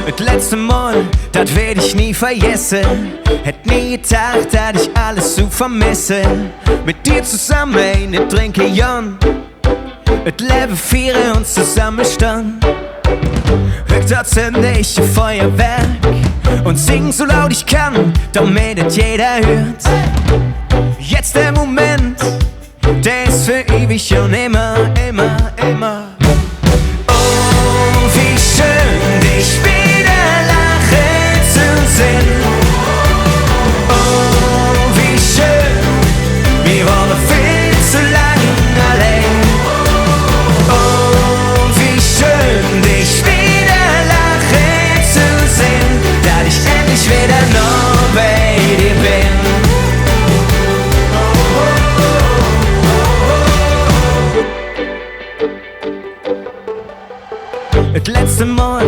Das letzte Mal, das werd ich nie vergessen. Hätt nie gedacht, dass ich alles so vermisse. Mit dir zusammen eine trinke Jan. Das Leben feiern uns zusammen stand. Dort zünde ich ein Feuerwerk und sing so laut ich kann, damit es jeder hört. Jetzt der Moment, der ist für ewig und immer, immer, immer. Oh, wie schön, dich wieder lachen zu sehen. Oh, wie schön, wir waren viel zu lang allein. Oh, wie schön, dich wieder lachen zu sehen, dass ich endlich wieder noch bei dir bin. Das letzte Mal,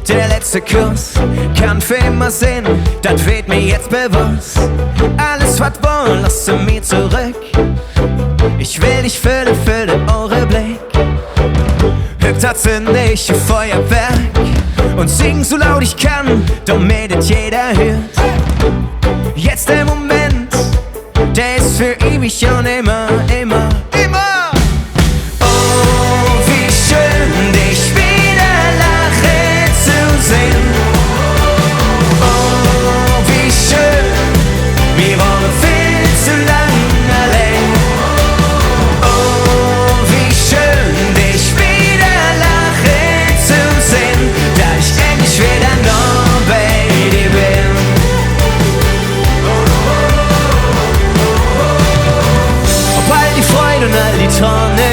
der letzte Kuss, kann für immer sein, das wird mir jetzt bewusst. Alles was war, lass mir zurück. Ich will dich füllen, eure Blick. Da zünde ich ein Feuerwerk und sing so laut ich kann, damit es jeder hört. Jetzt der Moment, der ist für ewig und immer, immer, immer. Oh, wie schön, dich wieder lachen zu sehen. Oh, wie schön, wir waren viel zu lang allein. Oh, wie schön, dich wieder lachen zu sehen, dass ich endlich wieder noch bei dir bin. Ob all die Freude und all die Träume,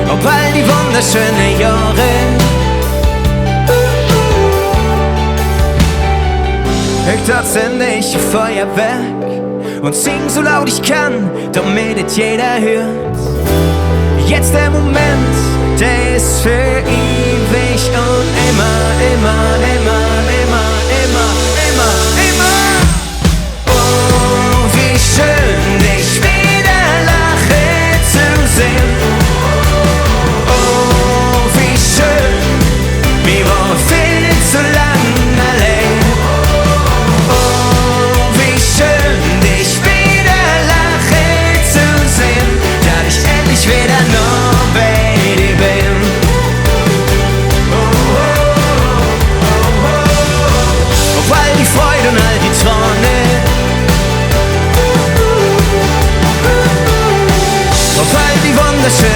ob all die wunderschönen Jahre, dort zünde ich ein Feuerwerk und sing so laut ich kann, damit es jeder hört. Jetzt der Moment, der ist für ewig und immer, immer, immer, immer, immer, immer, immer. Oh, wie schön, dich wieder lachen zu sehen. Oh, wie schön, wir waren viel zu lang allein. Oh, wie schön, dich wieder lachen zu sehen, dass ich endlich wieder noch bei dir bin. Auf all die Freude und all die Träume, auf all die wunderschönen